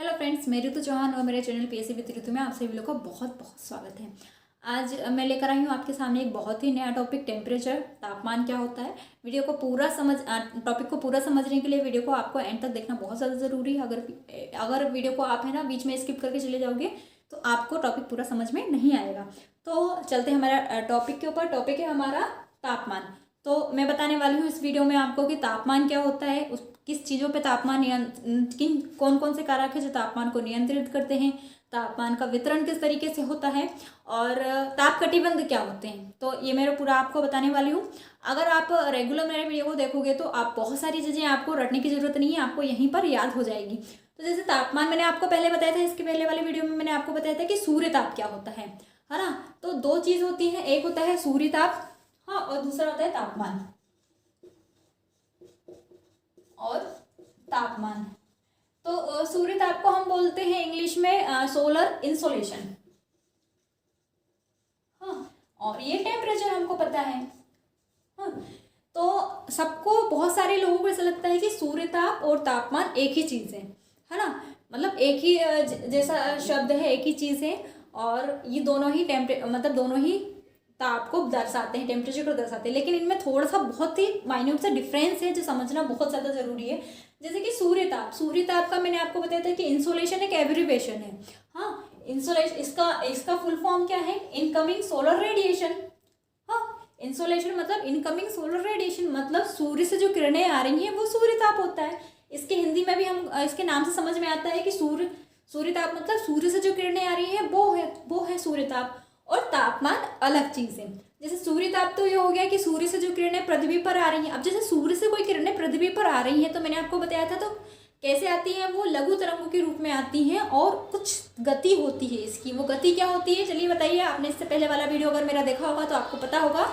Hello friends, मैं ऋतु चौहान और मेरे चैनल पीएससी विद ऋतु में आप सभी लोगों का बहुत बहुत स्वागत है। आज मैं लेकर आई हूँ आपके सामने एक बहुत ही नया टॉपिक, टेम्परेचर, तापमान क्या होता है। वीडियो को पूरा टॉपिक को पूरा समझने के लिए वीडियो को आपको एंड तक देखना बहुत ज़्यादा ज़रूरी है। अगर वीडियो को आप है ना बीच में स्किप करके चले जाओगे तो आपको टॉपिक पूरा समझ में नहीं आएगा। तो चलते हैं हमारा टॉपिक के ऊपर। टॉपिक है हमारा तापमान। तो मैं बताने वाली हूँ इस वीडियो में आपको कि तापमान क्या होता है, उस किस चीज़ों पे तापमान किन कौन कौन से कारक है जो तापमान को नियंत्रित करते हैं, तापमान का वितरण किस तरीके से होता है और ताप कटिबंध क्या होते हैं। तो ये मैं पूरा आपको बताने वाली हूँ। अगर आप रेगुलर मेरे वीडियो को देखोगे तो आप बहुत सारी चीज़ें आपको रटने की ज़रूरत नहीं है, आपको यहीं पर याद हो जाएगी। तो जैसे तापमान मैंने आपको पहले बताया था, इसके पहले वाले वीडियो में मैंने आपको बताया था कि सूर्य ताप क्या होता है ना। तो दो चीज़ होती है, एक होता है सूर्य ताप, हाँ, और दूसरा होता है तापमान और तापमान। तो सूर्य ताप को हम बोलते हैं इंग्लिश में सोलर इंसोलेशन, हाँ, और ये टेम्परेचर हमको पता है। हाँ, तो सबको, बहुत सारे लोगों को ऐसा लगता है कि सूर्य ताप और तापमान एक ही चीज़ है ना, मतलब एक ही जैसा शब्द है, एक ही चीज़ है, और ये दोनों ही मतलब दोनों ही ताप को दर्शाते हैं, टेम्परेचर को दर्शाते हैं। लेकिन इनमें थोड़ा सा बहुत ही माइन्यूट सा डिफरेंस है जो समझना बहुत ज़्यादा ज़रूरी है। जैसे कि सूर्य ताप का मैंने आपको बताया था कि इंसोलेशन एक एब्रिविएशन है। हाँ, इंसोलेशन, इसका फुल फॉर्म क्या है? Incoming solar radiation. हाँ, इंसोलेशन मतलब इनकमिंग सोलर रेडिएशन, मतलब सूर्य से जो किरणें आ रही हैं वो सूर्य ताप होता है। इसके हिंदी में भी हम इसके नाम से समझ में आता है कि सूर्य ताप मतलब सूर्य से जो किरणें आ रही हैं वो है सूर्य ताप। और तापमान अलग चीज़ है। जैसे सूर्य ताप तो ये हो गया कि सूर्य से जो किरणें पृथ्वी पर आ रही हैं। अब जैसे सूर्य से कोई किरणें पृथ्वी पर आ रही हैं तो मैंने आपको बताया था, तो कैसे आती हैं? वो लघु तरंगों के रूप में आती हैं और कुछ गति होती है इसकी। वो गति क्या होती है, चलिए बताइए। आपने इससे पहले वाला वीडियो अगर मेरा देखा होगा तो आपको पता होगा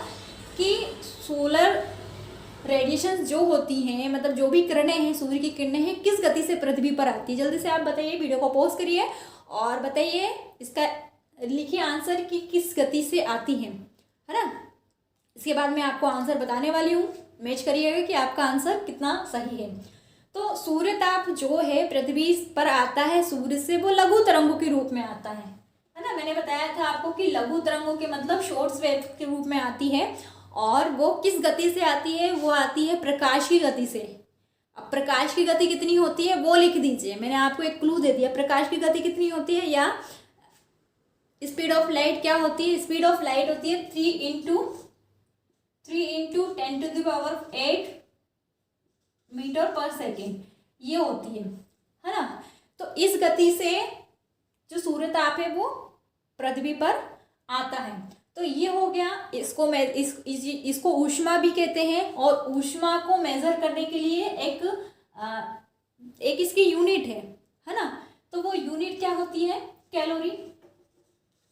कि सोलर रेडिएशन जो होती हैं, मतलब जो भी किरणें हैं, सूर्य की किरणें हैं, किस गति से पृथ्वी पर आती है। जल्दी से आप बताइए, वीडियो को पॉज करिए और बताइए, इसका लिखिए आंसर कि किस गति से आती है ना। इसके बाद मैं आपको आंसर बताने वाली हूँ, मैच करिएगा कि आपका आंसर कितना सही है। तो सूर्य ताप जो है पृथ्वी पर आता है सूर्य से, वो लघु तरंगों के रूप में आता है ना। मैंने बताया था आपको कि लघु तरंगों के मतलब शॉर्ट वेव के रूप में आती है। और वो किस गति से आती है? वो आती है प्रकाश की गति से। अब प्रकाश की गति कितनी होती है वो लिख दीजिए। मैंने आपको एक क्लू दे दिया, प्रकाश की गति कितनी होती है, या स्पीड ऑफ लाइट क्या होती है? स्पीड ऑफ लाइट होती है 3 इंटू 10⁸ मीटर पर सेकेंड, ये होती है ना। तो इस गति से जो सूर्य ताप है वो पृथ्वी पर आता है। तो ये हो गया। इसको ऊष्मा भी कहते हैं, और ऊष्मा को मेजर करने के लिए एक इसकी यूनिट है ना। तो वो यूनिट क्या होती है? कैलोरी।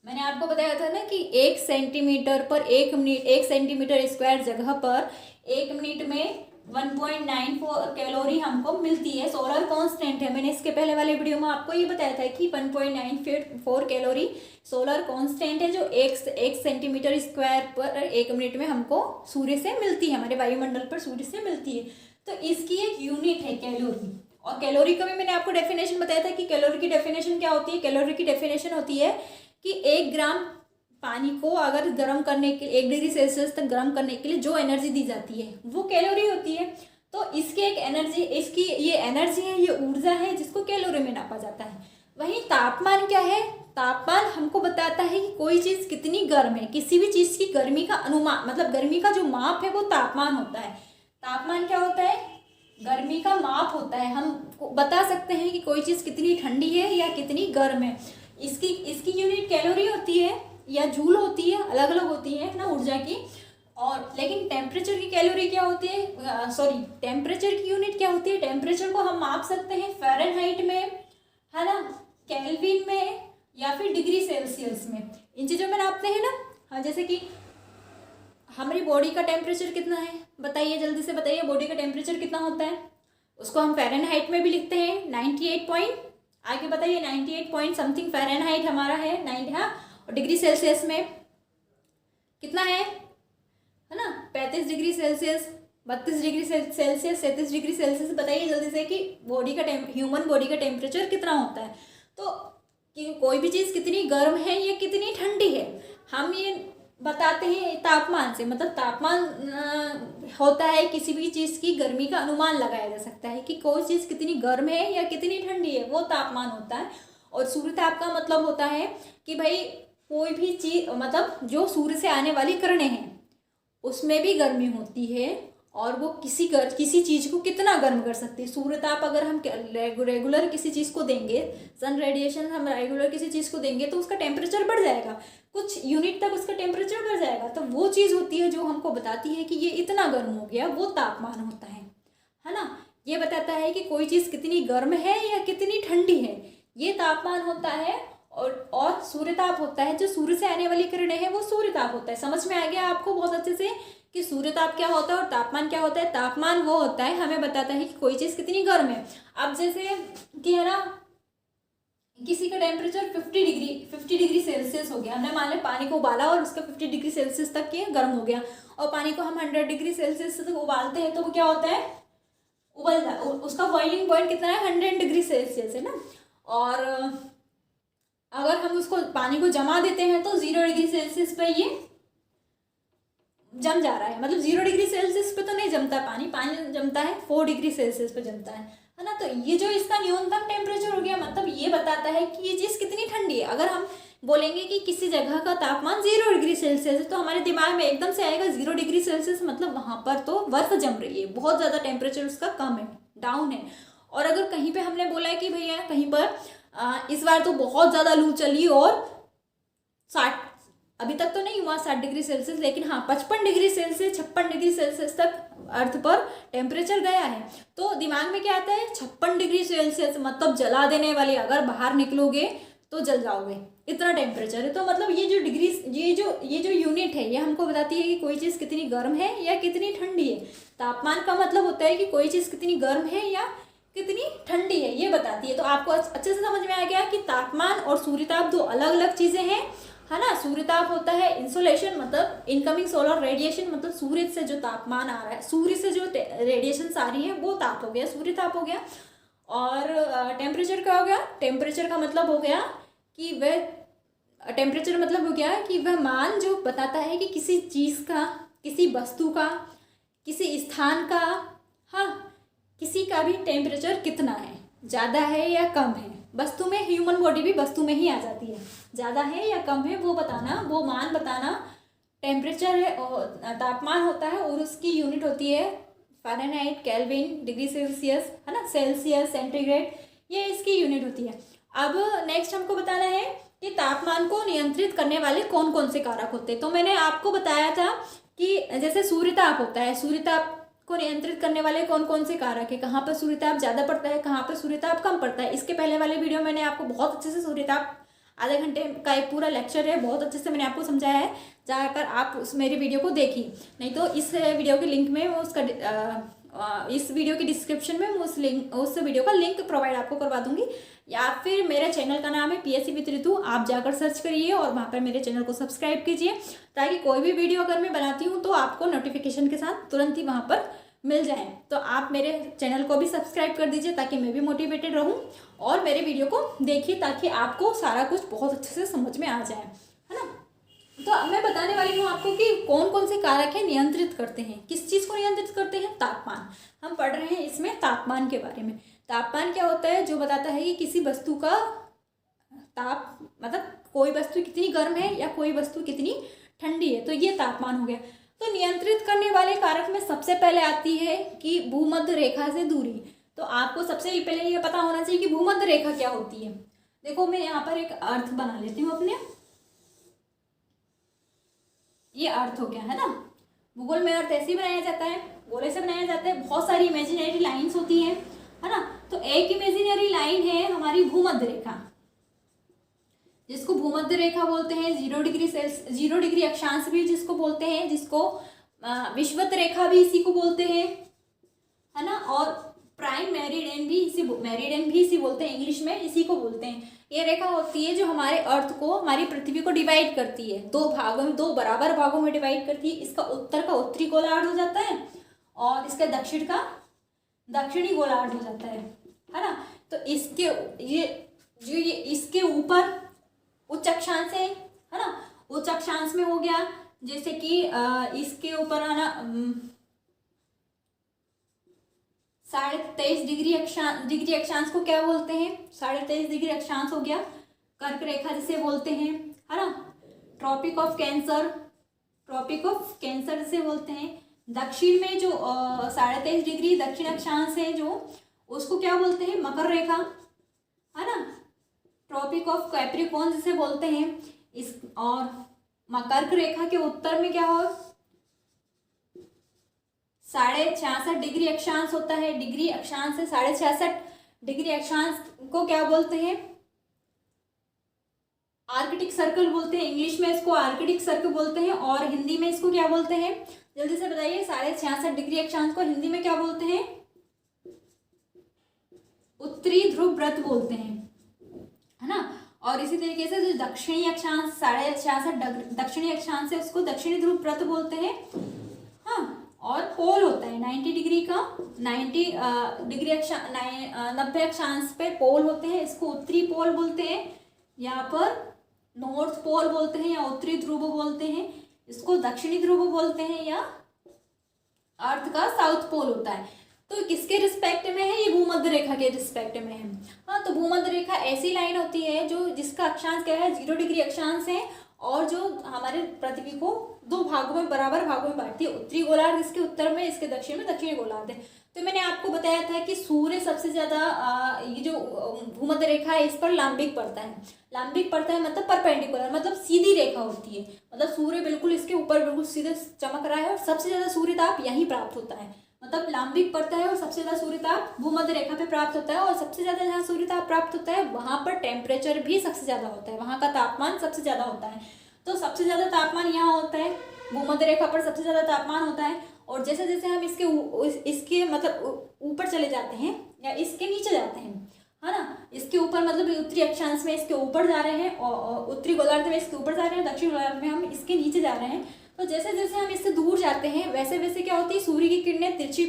मैंने आपको बताया था ना कि 1 सेंटीमीटर पर 1 मिनट, 1 सेंटीमीटर स्क्वायर जगह पर 1 मिनट में 1.94 कैलोरी हमको मिलती है। सोलर कांस्टेंट है। मैंने इसके पहले वाले वीडियो में आपको ये बताया था कि 1.94 कैलोरी सोलर कांस्टेंट है, जो 1 सेंटीमीटर स्क्वायर पर 1 मिनट में हमको सूर्य से मिलती है, हमारे वायुमंडल पर सूर्य से मिलती है। तो इसकी एक यूनिट है कैलोरी। और कैलोरी का भी मैंने आपको डेफिनेशन बताया था कि कैलोरी की डेफिनेशन क्या होती है। कैलोरी की डेफिनेशन होती है कि 1 ग्राम पानी को अगर गर्म करने के 1 डिग्री सेल्सियस तक गर्म करने के लिए जो एनर्जी दी जाती है वो कैलोरी होती है। तो इसकी एक एनर्जी, इसकी ये एनर्जी है, ये ऊर्जा है जिसको कैलोरी में नापा जाता है। वहीं तापमान क्या है? तापमान हमको बताता है कि कोई चीज़ कितनी गर्म है। किसी भी चीज़ की गर्मी का अनुमान, मतलब गर्मी का जो माप है वो तापमान होता है। तापमान क्या होता है? गर्मी का माप होता है। हम बता सकते हैं कि कोई चीज़ कितनी ठंडी है या कितनी गर्म है। इसकी यूनिट कैलोरी होती है या जूल होती है, अलग अलग होती है ना ऊर्जा की। और लेकिन टेम्परेचर की कैलोरी क्या होती है, टेम्परेचर की यूनिट क्या होती है? टेम्परेचर को हम माप सकते हैं फ़ारेनहाइट में, है ना, केल्विन में, या फिर डिग्री सेल्सियस में। इन चीज़ों में नापते हैं ना। हाँ, जैसे कि हमारी बॉडी का टेम्परेचर कितना है, बताइए, जल्दी से बताइए, बॉडी का टेम्परेचर कितना होता है? उसको हम फ़ारेनहाइट में भी लिखते हैं 98 पॉइंट, आगे बताइए, 98 पॉइंट समथिंग फ़ारेनहाइट हमारा है 90, हाँ। और डिग्री सेल्सियस में कितना है ना, 35 degree Celsius, 32 degree Celsius 33 degree Celsius. बताइए जल्दी से कि ह्यूमन बॉडी का टेम्परेचर कितना होता है। तो कि कोई भी चीज़ कितनी गर्म है या कितनी ठंडी है, हम ये बताते हैं तापमान से। मतलब तापमान होता है किसी भी चीज़ की गर्मी का अनुमान लगाया जा सकता है कि कोई चीज़ कितनी गर्म है या कितनी ठंडी है, वो तापमान होता है। और सूर्य ताप का मतलब होता है कि भाई कोई भी चीज़, मतलब जो सूर्य से आने वाली किरणें हैं उसमें भी गर्मी होती है, और वो किसी चीज़ को कितना गर्म कर सकती है। सूर्य ताप अगर हम रेगुलर किसी चीज़ को देंगे, सन रेडिएशन हम रेगुलर किसी चीज़ को देंगे, तो उसका टेम्परेचर बढ़ जाएगा, कुछ यूनिट तक उसका टेम्परेचर बढ़ जाएगा। तो वो चीज़ होती है जो हमको बताती है कि ये इतना गर्म हो गया, वो तापमान होता है ना। ये बताता है कि कोई चीज़ कितनी गर्म है या कितनी ठंडी है, ये तापमान होता है। और सूर्य ताप होता है, जो सूर्य से आने वाली किरणें हैं, वो सूर्य ताप होता है। समझ में आ गया आपको बहुत अच्छे से कि सूर्य ताप क्या होता है और तापमान क्या होता है। तापमान वो होता है, हमें बताता है कि कोई चीज़ कितनी गर्म है। अब जैसे कि है ना, किसी का टेम्परेचर 50 डिग्री सेल्सियस हो गया, हमने मान लिया पानी को उबाला और उसका 50 डिग्री सेल्सियस तक ये गर्म हो गया, और पानी को हम 100 डिग्री सेल्सियस तक उबालते हैं, तो वो क्या होता है, उसका बॉइलिंग पॉइंट कितना है, 100 डिग्री सेल्सियस है ना। और अगर हम उसको पानी को जमा देते हैं तो 0 डिग्री सेल्सियस पे ये जम जा रहा है। मतलब 0 डिग्री सेल्सियस पे तो नहीं जमता पानी जमता है 4 डिग्री सेल्सियस पे जमता है ना। तो ये जो इसका न्यूनतम टेम्परेचर हो गया, मतलब ये बताता है कि ये चीज़ कितनी ठंडी है। अगर हम बोलेंगे कि किसी जगह का तापमान 0 डिग्री सेल्सियस है, तो हमारे दिमाग में एकदम से आएगा 0 डिग्री सेल्सियस मतलब वहाँ पर तो बर्फ जम रही है, बहुत ज़्यादा टेम्परेचर उसका कम है, डाउन है। और अगर कहीं पे हमने बोला है कि भैया कहीं पर इस बार तो बहुत ज़्यादा लू चली और 60, अभी तक तो नहीं हुआ 60 डिग्री सेल्सियस, लेकिन हाँ 55 डिग्री सेल्सियस 56 डिग्री सेल्सियस तक अर्थ पर टेम्परेचर गया है, तो दिमाग में क्या आता है, 56 डिग्री सेल्सियस मतलब जला देने वाली, अगर बाहर निकलोगे तो जल जाओगे, इतना टेम्परेचर है। तो मतलब ये जो डिग्री, ये जो यूनिट है, ये हमको बताती है कि कोई चीज़ कितनी गर्म है या कितनी ठंडी है। तापमान का मतलब होता है कि कोई चीज़ कितनी गर्म है या कितनी ठंडी है, ये बताती है। तो आपको अच्छे से समझ में आ गया कि तापमान और सूर्यताप दो अलग अलग चीज़ें हैं, है ना। सूर्यताप होता है इंसोलेशन, मतलब इनकमिंग सोलर रेडिएशन, मतलब सूर्य से जो तापमान आ रहा है, सूर्य से जो रेडिएशन आ रही है वो ताप हो गया, सूर्यताप हो गया। और टेम्परेचर क्या हो गया, टेम्परेचर का मतलब हो गया कि वह टेम्परेचर मतलब हो गया कि वह मान जो बताता है कि किसी चीज़ का, किसी वस्तु का, किसी स्थान का, हाँ किसी का भी टेम्परेचर कितना है, ज़्यादा है या कम है। वस्तु में, ह्यूमन बॉडी भी वस्तु में ही आ जाती है, ज़्यादा है या कम है वो बताना, वो मान बताना टेम्परेचर है, तापमान होता है। और उसकी यूनिट होती है फ़ारेनहाइट, केल्विन, डिग्री सेल्सियस, है ना, सेल्सियस, सेंटीग्रेड, ये इसकी यूनिट होती है। अब नेक्स्ट हमको बताना है कि तापमान को नियंत्रित करने वाले कौन कौन से कारक होते हैं। तो मैंने आपको बताया था कि जैसे सूर्यताप होता है, सूर्यताप को नियंत्रित करने वाले कौन कौन से कारक है, कहाँ पर सूर्यताप ज़्यादा पड़ता है, कहाँ पर सूर्यताप कम पड़ता है। इसके पहले वाले वीडियो मैंने आपको बहुत अच्छे से सूर्यताप, आधे घंटे का एक पूरा लेक्चर है, बहुत अच्छे से मैंने आपको समझाया है, जाकर आप उस मेरी वीडियो को देखिए। नहीं तो इस वीडियो के लिंक में वो उसका इस वीडियो के डिस्क्रिप्शन में मैं उस वीडियो का लिंक प्रोवाइड आपको करवा दूंगी, या फिर मेरे चैनल का नाम है PSC विद ऋतु, आप जाकर सर्च करिए और वहाँ पर मेरे चैनल को सब्सक्राइब कीजिए, ताकि कोई भी वीडियो अगर मैं बनाती हूँ तो आपको नोटिफिकेशन के साथ तुरंत ही वहाँ पर मिल जाए। तो आप मेरे चैनल को भी सब्सक्राइब कर दीजिए ताकि मैं भी मोटिवेटेड रहूं, और मेरे वीडियो को देखिए ताकि आपको सारा कुछ बहुत अच्छे से समझ में आ जाए, है ना। तो अब मैं बताने वाली हूँ आपको कि कौन कौन से कारक है नियंत्रित करते हैं, किस चीज़ को नियंत्रित करते हैं, तापमान। हम पढ़ रहे हैं इसमें तापमान के बारे में। तापमान क्या होता है, जो बताता है कि किसी वस्तु का ताप, मतलब कोई वस्तु कितनी गर्म है या कोई वस्तु कितनी ठंडी है, तो ये तापमान हो गया। तो नियंत्रित करने वाले कारक में सबसे पहले आती है कि भूमध्य रेखा से दूरी। तो आपको सबसे पहले ये पता होना चाहिए कि भूमध्य रेखा क्या होती है। देखो मैं यहाँ पर एक अर्थ बना लेती हूँ अपने, ये अर्थ हो गया, है ना। भूगोल में अर्थ ऐसे ही बनाया जाता है, गोले से बनाया जाता है, बहुत सारी इमेजिनरी लाइन्स होती हैं, है ना। तो एक इमेजिनरी लाइन है हमारी भूमध्य रेखा, जिसको भूमध्य रेखा बोलते हैं। 0 डिग्री अक्षांश भी जिसको बोलते हैं, जिसको विषुवत रेखा भी इसी को बोलते हैं, है ना। और प्राइम मेरिडियन भी इसी बोलते हैं, इंग्लिश में इसी को बोलते हैं। ये रेखा होती है जो हमारे अर्थ को, हमारी पृथ्वी को डिवाइड करती है, दो भागों में, दो बराबर भागों में डिवाइड करती है। इसका उत्तर का उत्तरी गोलार्ध हो जाता है और इसके दक्षिण का दक्षिणी गोलार्ध हो जाता है ना। तो इसके ये इसके ऊपर उच्च अक्षांश है ना। उच्च अक्षांश में हो गया जैसे कि इसके ऊपर है ना 23.5 डिग्री अक्षांश को क्या बोलते हैं, 23.5 डिग्री अक्षांश हो गया कर्क रेखा जिसे बोलते हैं, है ना। ट्रॉपिक ऑफ कैंसर जिसे बोलते हैं। दक्षिण में जो 23.5 डिग्री दक्षिण अक्षांश है जो, उसको क्या बोलते हैं, मकर रेखा, है ना। ट्रॉपिक ऑफ कैप्रिकॉर्न जिसे बोलते हैं इस, और कर्क रेखा के उत्तर में क्या हो 66.5 डिग्री अक्षांश होता है। डिग्री अक्षांश है 66.5 डिग्री अक्षांश को क्या बोलते हैं, आर्कटिक सर्कल बोलते हैं। इंग्लिश में इसको आर्कटिक सर्कल बोलते हैं और हिंदी में इसको क्या बोलते हैं, जल्दी से बताइए। 66.5 डिग्री अक्षांश को हिंदी में क्या बोलते हैं, उत्तरी ध्रुव व्रत बोलते हैं, है ना। और इसी तरीके से जो दक्षिणी अक्षांश 66.5 दक्षिणी अक्षांश है उसको दक्षिणी ध्रुव व्रत बोलते हैं, हाँ। और पोल होता है 90 डिग्री का, 90 डिग्री 90 अक्षांश पे पोल होते हैं, इसको उत्तरी पोल बोलते हैं। यहाँ पर नॉर्थ पोल बोलते हैं या उत्तरी ध्रुव बोलते हैं, इसको दक्षिणी ध्रुव बोलते हैं, या अर्थ का साउथ पोल होता है। तो किसके रिस्पेक्ट में है, ये भूमध्य रेखा के रिस्पेक्ट में है, हाँ। तो भूमध्य रेखा ऐसी लाइन होती है जो जिसका अक्षांश क्या है 0 डिग्री अक्षांश है और जो हमारे पृथ्वी को 2 भागों में बराबर भागों में बांटती है। उत्तरी गोलार्ध इसके उत्तर में, इसके दक्षिण में दक्षिणी गोलार्ध है। तो मैंने आपको बताया था कि सूर्य सबसे ज्यादा ये जो भूमध्य रेखा है इस पर लांबिक पड़ता है। लांबिक पड़ता है मतलब परपेंडिकुलर, मतलब सीधी रेखा होती है, मतलब सूर्य बिल्कुल इसके ऊपर बिल्कुल सीधे चमक रहा है और सबसे ज्यादा सूर्य ताप यहीं प्राप्त होता है। मतलब लांबिक पड़ता है और सबसे ज्यादा सूर्य ताप भूमध्य रेखा पे प्राप्त होता है, और सबसे ज्यादा जहाँ सूर्य ताप प्राप्त होता है वहां पर टेम्परेचर भी सबसे ज्यादा होता है, वहां का तापमान सबसे ज्यादा होता है। तो सबसे ज्यादा तापमान यहाँ होता है, भूमध्य रेखा पर सबसे ज्यादा तापमान होता है। और जैसे जैसे हम इसके मतलब ऊपर चले जाते हैं या इसके नीचे जाते हैं, है ना, इसके ऊपर मतलब उत्तरी अक्षांश में इसके ऊपर जा रहे हैं और उत्तरी गोलार्ध में इसके ऊपर जा रहे हैं, दक्षिण गोलार्ध में हम इसके नीचे जा रहे हैं। तो जैसे जैसे हम इससे दूर जाते हैं वैसे वैसे क्या होती है, सूर्य की किरणें तिरछी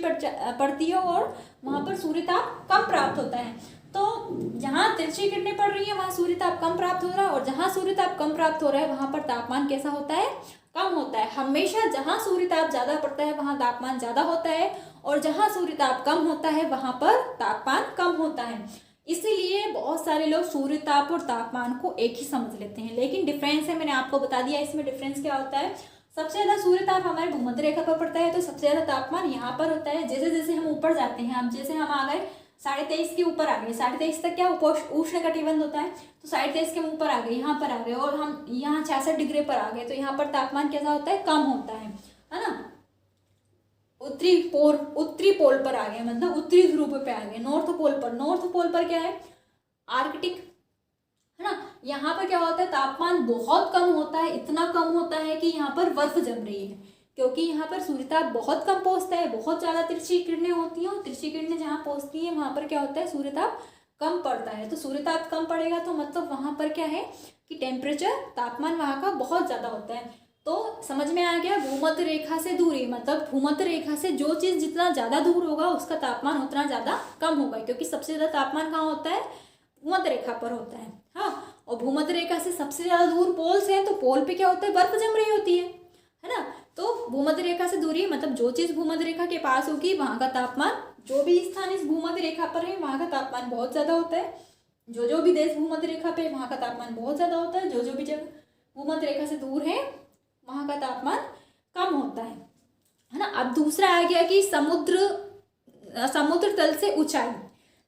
पड़ती है और वहां पर सूर्य ताप कम प्राप्त होता है। तो जहाँ तिरछी किरणें पड़ रही है वहां सूर्य ताप कम प्राप्त हो रहा है, और जहाँ सूर्य ताप कम प्राप्त हो रहा है वहां पर तापमान कैसा होता है, कम होता है। हमेशा जहाँ सूर्य ताप ज्यादा पड़ता है वहां तापमान ज्यादा होता है, और जहाँ सूर्य ताप कम होता है वहां पर तापमान कम होता है। इसीलिए बहुत सारे लोग सूर्य ताप और तापमान को एक ही समझ लेते हैं, लेकिन डिफरेंस है, मैंने आपको बता दिया इसमें डिफरेंस क्या होता है। सबसे ज्यादा सूर्य ताप हमारे भूमध्य रेखा पर पड़ता है, तो सबसे ज्यादा तापमान यहाँ पर होता है। जैसे जैसे हम ऊपर जाते हैं, अब जैसे हम आ गए 23.5 के ऊपर आ गए, 23.5 तक क्या उष्ण कटिबंध होता है, तो 23.5 के ऊपर आ गए, यहाँ पर आ गए, और हम यहाँ 66 डिग्री पर आ गए, तो यहाँ पर तापमान कैसा होता है, कम होता है ना। उत्तरी पोल पर आ गए, मतलब उत्तरी ध्रुव पे आ गए। नॉर्थ पोल पर क्या है, आर्कटिक, है ना। यहाँ पर क्या होता है, तापमान बहुत कम होता है, इतना कम होता है कि यहाँ पर बर्फ जम रही है, क्योंकि यहाँ पर सूर्यताप बहुत कम पहुँचता है, बहुत ज़्यादा तिरछी किरणें होती हैं, और तिरछी किरणें जहाँ पहुँचती हैं वहाँ पर क्या होता है, सूर्यताप कम पड़ता है। तो सूर्यताप कम पड़ेगा तो मतलब वहाँ पर क्या है कि टेम्परेचर, तापमान वहाँ का बहुत ज़्यादा होता है। तो समझ में आ गया, भूमध्य रेखा से दूरी, मतलब भूमध्य रेखा से जो चीज़ जितना ज़्यादा दूर होगा उसका तापमान उतना ज़्यादा कम होगा, क्योंकि सबसे ज़्यादा तापमान कहाँ होता है, भूमध्य रेखा पर होता है, हाँ। और भूमध्य रेखा से सबसे ज़्यादा दूर पोल्स हैं, तो पोल पे क्या होता है, बर्फ जम रही होती है ना। तो भूमध्य रेखा से दूरी मतलब जो चीज़ भूमध्य रेखा के पास होगी वहाँ का तापमान, जो भी स्थान इस भूमध्य रेखा पर है वहाँ का तापमान बहुत ज़्यादा होता है। जो भी देश भूमध्य रेखा पे वहाँ का तापमान बहुत ज़्यादा होता है, जो भी जगह भूमध्य रेखा से दूर है वहाँ का तापमान कम होता है ना। अब दूसरा आ गया कि समुद्र तल से ऊंचाई।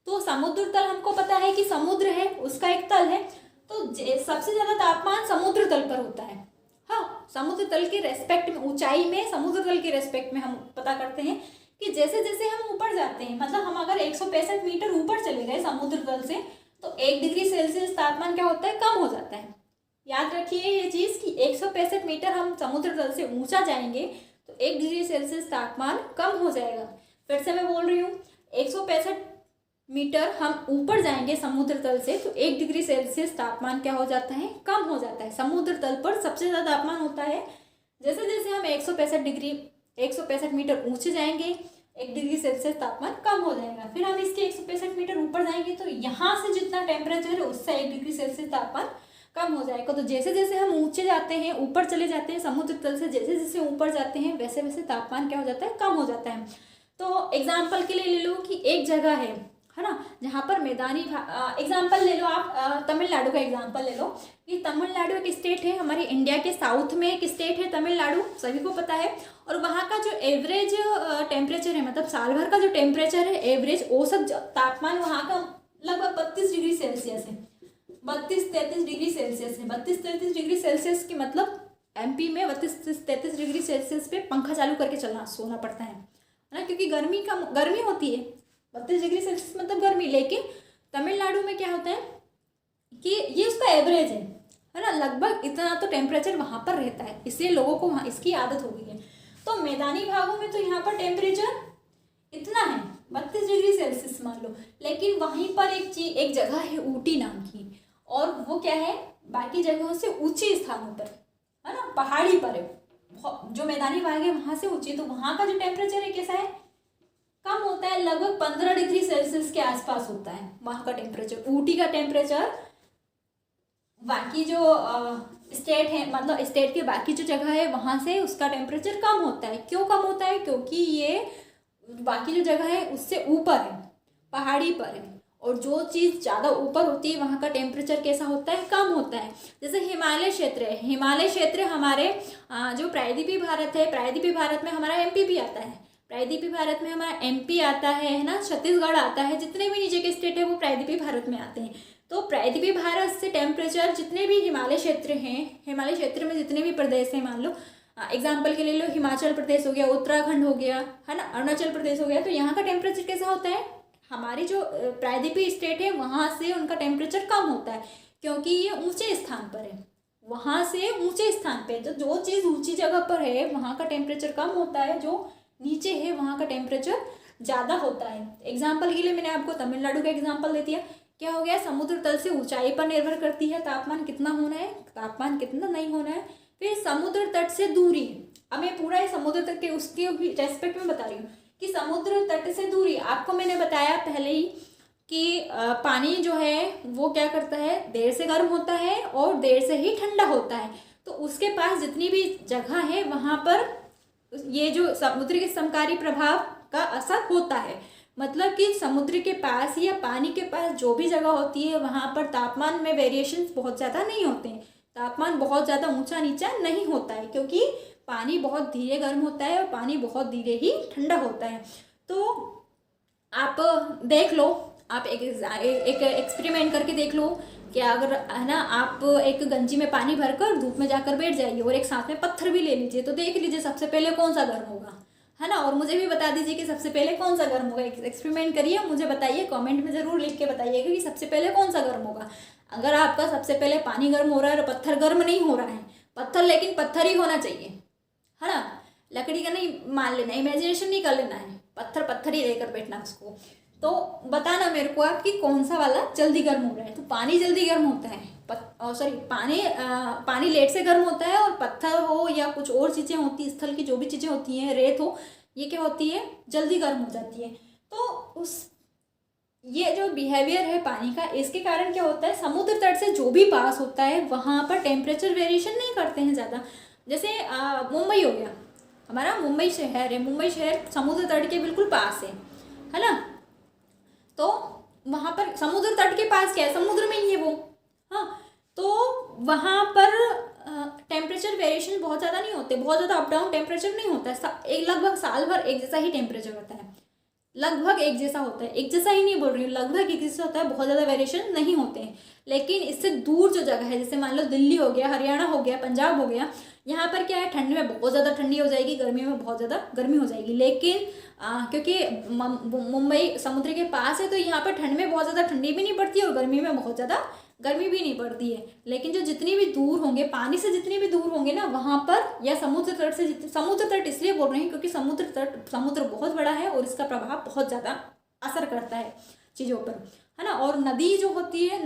तो समुद्र तल हमको पता है कि समुद्र है, उसका एक तल है, तो सबसे ज्यादा तापमान समुद्र तल पर होता है, हाँ। समुद्र तल के रेस्पेक्ट में, ऊंचाई में समुद्र तल के रेस्पेक्ट में हम पता करते हैं कि जैसे जैसे हम ऊपर जाते हैं, मतलब हम अगर 165 मीटर ऊपर चले गए समुद्र तल से, तो 1 डिग्री सेल्सियस तापमान क्या होता है, कम हो जाता है। याद रखिए ये चीज़ कि 165 मीटर हम समुद्र तल से ऊंचा जाएंगे तो 1 डिग्री सेल्सियस तापमान कम हो जाएगा। फिर से मैं बोल रही हूँ, 165 मीटर हम ऊपर जाएंगे समुद्र तल से तो 1 डिग्री सेल्सियस तापमान क्या हो जाता है, कम हो जाता है। समुद्र तल पर सबसे ज़्यादा तापमान होता है जैसे जैसे हम 165 मीटर ऊंचे जाएंगे 1 डिग्री सेल्सियस तापमान कम हो जाएगा। फिर हम इसके 165 मीटर ऊपर जाएंगे तो यहाँ से जितना टेम्परेचर है उससे 1 डिग्री सेल्सियस तापमान कम हो जाएगा। तो जैसे जैसे हम ऊंचे जाते हैं, ऊपर चले जाते हैं समुद्र तल से, जैसे जैसे ऊपर जाते हैं वैसे वैसे तापमान क्या हो जाता है, कम हो जाता है। तो एग्जाम्पल के लिए ले लो कि एक जगह है ना, जहाँ पर मैदानी एग्जाम्पल ले लो आप, तमिलनाडु का एग्जाम्पल ले लो कि तमिलनाडु एक स्टेट है, हमारी इंडिया के साउथ में एक स्टेट है तमिलनाडु, सभी को पता है। और वहाँ का जो एवरेज टेम्परेचर है, मतलब साल भर का जो टेम्परेचर है, एवरेज औसत तापमान वहाँ का लगभग 32 डिग्री सेल्सियस है, 32-33 डिग्री सेल्सियस है। 32-33 डिग्री सेल्सियस की मतलब एमपी में 32-33 डिग्री सेल्सियस पे पंखा चालू करके सोना पड़ता है ना, क्योंकि गर्मी होती है। 32 डिग्री सेल्सियस मतलब गर्मी। लेकिन तमिलनाडु में क्या होता है कि ये उसका एवरेज है ना, लगभग इतना तो टेम्परेचर वहाँ पर रहता है, इसलिए लोगों को वहाँ इसकी आदत हो गई है। तो मैदानी भागों में तो यहाँ पर टेम्परेचर इतना है 32 डिग्री सेल्सियस मान लो, लेकिन वहीं पर एक जगह है ऊटी नाम की, और वो क्या है, बाकी जगहों से ऊंची स्थानों पर है ना, पहाड़ी पर है, जो मैदानी भाग है वहाँ से ऊंची, तो वहाँ का जो टेम्परेचर है कैसा है, कम होता है, लगभग 15 डिग्री सेल्सियस के आसपास होता है वहाँ का टेम्परेचर। ऊटी का टेम्परेचर बाकी जो स्टेट है, मतलब स्टेट के बाकी जो जगह है वहाँ से उसका टेम्परेचर कम होता है। क्यों कम होता है, क्योंकि ये बाकी जो जगह है उससे ऊपर है, पहाड़ी पर है, और जो चीज़ ज़्यादा ऊपर होती है वहाँ का टेम्परेचर कैसा होता है, कम होता है। जैसे हिमालय क्षेत्र है, हिमालय क्षेत्र हमारे जो प्रायद्वीपीय भारत है, प्रायद्वीपीय भारत में हमारा एमपी भी आता है, प्रायद्वीपीय भारत में हमारा एमपी आता है ना, छत्तीसगढ़ आता है, जितने भी नीचे के स्टेट है वो प्रायद्वीपीय भारत में आते हैं। तो प्रायद्वीपीय भारत से टेम्परेचर जितने भी हिमालय क्षेत्र हैं, हिमालय क्षेत्र में जितने भी प्रदेश हैं, मान लो एग्जाम्पल के लिए लो हिमाचल प्रदेश हो गया, उत्तराखंड हो गया है ना, अरुणाचल प्रदेश हो गया, तो यहाँ का टेम्परेचर कैसा होता है, हमारी जो प्रायद्वीपीय स्टेट है वहाँ से उनका टेम्परेचर कम होता है, क्योंकि ये ऊंचे स्थान पर है। वहाँ से ऊंचे स्थान पे जो चीज़ ऊंची जगह पर है वहाँ का टेम्परेचर कम होता है, जो नीचे है वहाँ का टेम्परेचर ज़्यादा होता है। एग्जाम्पल के लिए मैंने आपको तमिलनाडु का एग्जाम्पल दे दिया। क्या हो गया, समुद्र तल से ऊंचाई पर निर्भर करती है तापमान कितना होना है, तापमान कितना नहीं होना है। फिर समुद्र तट से दूरी, अब मैं पूरा समुद्र तट के उसके रेस्पेक्ट में बता रही हूँ कि समुद्र तट से दूरी, आपको मैंने बताया पहले ही कि पानी जो है वो क्या करता है, देर से गर्म होता है और देर से ही ठंडा होता है। तो उसके पास जितनी भी जगह है वहाँ पर ये जो समुद्र के समकारी प्रभाव का असर होता है, मतलब कि समुद्र के पास या पानी के पास जो भी जगह होती है वहाँ पर तापमान में वेरिएशंस बहुत ज़्यादा नहीं होते हैं, तापमान बहुत ज़्यादा ऊंचा नीचा नहीं होता है, क्योंकि पानी बहुत धीरे गर्म होता है और पानी बहुत धीरे ही ठंडा होता है। तो आप देख लो, आप एक एक्सपेरिमेंट करके देख लो कि अगर है ना, आप एक गंजी में पानी भरकर धूप में जाकर बैठ जाइए और एक साथ में पत्थर भी ले लीजिए, तो देख लीजिए सबसे पहले कौन सा गर्म होगा, है ना, और मुझे भी बता दीजिए कि सबसे पहले कौन सा गर्म होगा। एक्सपेरिमेंट करिए, मुझे बताइए, कमेंट में ज़रूर लिख के बताइएगा कि सबसे पहले कौन सा गर्म होगा। अगर आपका सबसे पहले पानी गर्म हो रहा है और पत्थर गर्म नहीं हो रहा है, पत्थर लेकिन पत्थर ही होना चाहिए, है ना, लकड़ी का नहीं मान लेना, इमेजिनेशन नहीं कर लेना है, पत्थर पत्थर ही लेकर बैठना उसको। तो बताना मेरे को आप कि कौन सा वाला जल्दी गर्म हो रहा है। तो पानी जल्दी गर्म होता है, पानी लेट से गर्म होता है, और पत्थर हो या कुछ और चीज़ें होती, स्थल की जो भी चीज़ें होती हैं, रेत हो, ये क्या होती है, जल्दी गर्म हो जाती है। तो ये जो बिहेवियर है पानी का, इसके कारण क्या होता है, समुद्र तट से जो भी पास होता है वहाँ पर टेम्परेचर वेरिएशन नहीं करते हैं ज़्यादा। जैसे मुंबई हो गया, हमारा मुंबई शहर है, मुंबई शहर समुद्र तट के बिल्कुल पास है ना, तो वहाँ पर समुद्र तट के पास क्या है, समुद्र में ही है वो, हाँ, तो वहाँ पर टेम्परेचर वेरिएशन बहुत ज़्यादा नहीं होते, बहुत ज़्यादा अप डाउन टेम्परेचर नहीं होता है, एक लगभग साल भर एक जैसा ही टेम्परेचर होता है, लगभग एक जैसा होता है, एक जैसा ही नहीं बोल रही हूँ, लगभग एक जैसा होता है, बहुत ज़्यादा वेरिएशन नहीं होते हैं। लेकिन इससे दूर जो जगह है, जैसे मान लो दिल्ली हो गया, हरियाणा हो गया, पंजाब हो गया, यहाँ पर क्या है, ठंड में बहुत ज़्यादा ठंडी हो जाएगी, गर्मी में बहुत ज़्यादा गर्मी हो जाएगी। लेकिन क्योंकि मुंबई समुद्र के पास है, तो यहाँ पर ठंड में बहुत ज़्यादा ठंडी भी नहीं पड़ती और गर्मी में बहुत ज़्यादा गर्मी भी नहीं पड़ती है। लेकिन जो जितनी भी दूर होंगे, पानी से जितनी भी दूर होंगे ना, वहाँ पर या समुद्र तट से, समुद्र तट इसलिए बोल रहे हैं क्योंकि समुद्र बहुत बड़ा है और इसका प्रभाव बहुत ज़्यादा असर करता है चीज़ों पर, है ना। और नदी जो होती है,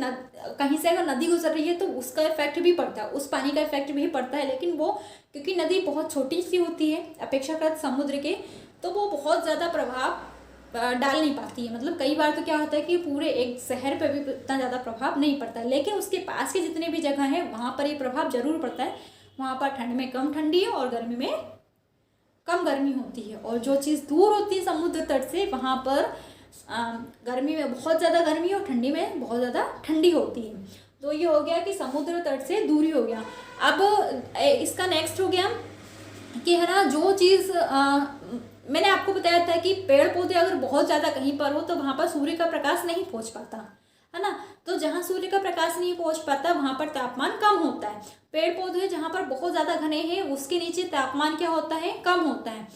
कहीं से अगर नदी गुजर रही है तो उसका इफेक्ट भी पड़ता है, उस पानी का इफेक्ट भी पड़ता है, लेकिन वो क्योंकि नदी बहुत छोटी सी होती है अपेक्षाकृत समुद्र के, तो वो बहुत ज़्यादा प्रभाव डाल नहीं पाती है। मतलब कई बार तो क्या होता है कि पूरे एक शहर पे भी इतना ज़्यादा प्रभाव नहीं पड़ता है, लेकिन उसके पास के जितने भी जगह हैं वहाँ पर ये प्रभाव जरूर पड़ता है। वहाँ पर ठंड में कम ठंडी है और गर्मी में कम गर्मी होती है। और जो चीज़ दूर होती है समुद्र तट से वहाँ पर गर्मी में बहुत ज़्यादा गर्मी और ठंडी में बहुत ज़्यादा ठंडी होती है। तो ये हो गया कि समुद्र तट से दूरी हो गया। अब इसका नेक्स्ट हो गया कि है ना, जो चीज़ मैंने आपको बताया था कि पेड़ पौधे अगर बहुत ज़्यादा कहीं पर हो तो वहाँ पर सूर्य का प्रकाश नहीं पहुँच पाता है ना। तो जहाँ सूर्य का प्रकाश नहीं पहुँच पाता वहाँ पर तापमान कम होता है। पेड़ पौधे जहाँ पर बहुत ज़्यादा घने हैं उसके नीचे तापमान क्या होता है, कम होता है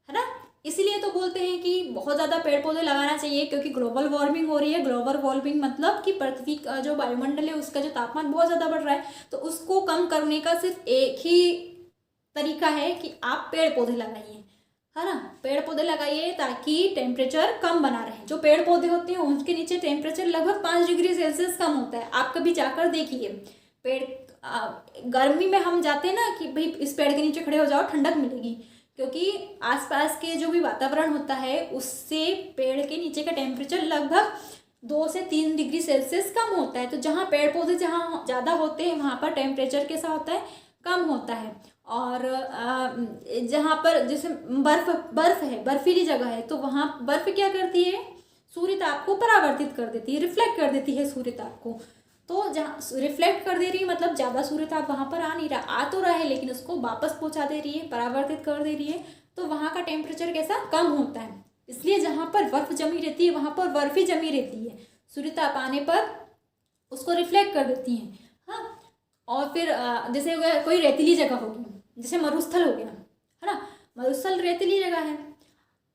ना। इसीलिए तो बोलते हैं कि बहुत ज़्यादा पेड़ पौधे लगाना चाहिए, क्योंकि ग्लोबल वार्मिंग हो रही है। ग्लोबल वार्मिंग मतलब कि पृथ्वी का जो वायुमंडल है उसका जो तापमान बहुत ज़्यादा बढ़ रहा है, तो उसको कम करने का सिर्फ एक ही तरीका है कि आप पेड़ पौधे लगाइए, है ना। पेड़ पौधे लगाइए ताकि टेम्परेचर कम बना रहे। जो पेड़ पौधे होते हैं उनके नीचे टेम्परेचर लगभग 5 डिग्री सेल्सियस कम होता है। आप कभी जाकर देखिए, पेड़ गर्मी में हम जाते हैं ना कि भाई इस पेड़ के नीचे खड़े हो जाओ ठंडक मिलेगी, क्योंकि आसपास के जो भी वातावरण होता है उससे पेड़ के नीचे का टेम्परेचर लगभग 2 से 3 डिग्री सेल्सियस कम होता है। तो जहाँ पेड़ पौधे जहाँ ज़्यादा होते हैं वहाँ पर टेम्परेचर कैसा होता है, कम होता है। और जहाँ पर जैसे बर्फ है, बर्फीली जगह है, तो वहाँ बर्फ क्या करती है, सूर्य ताप को परावर्तित कर देती है, रिफ्लेक्ट कर देती है सूर्य ताप को। तो जहाँ रिफ्लेक्ट कर दे रही है मतलब ज़्यादा सूर्य ताप वहाँ पर आ नहीं रहा, आ तो रहा है लेकिन उसको वापस पहुँचा दे रही है, परावर्तित कर दे रही है। तो वहाँ का टेम्परेचर कैसा, कम होता है। इसलिए जहाँ पर बर्फ जमी रहती है वहाँ पर बर्फ ही जमी रहती है, सूर्य ताप आने पर उसको रिफ्लेक्ट कर देती है। हाँ, और फिर जैसे कोई रेतीली जगह होगी, जैसे मरुस्थल हो गया, है ना। मरुस्थल रेतीली जगह है,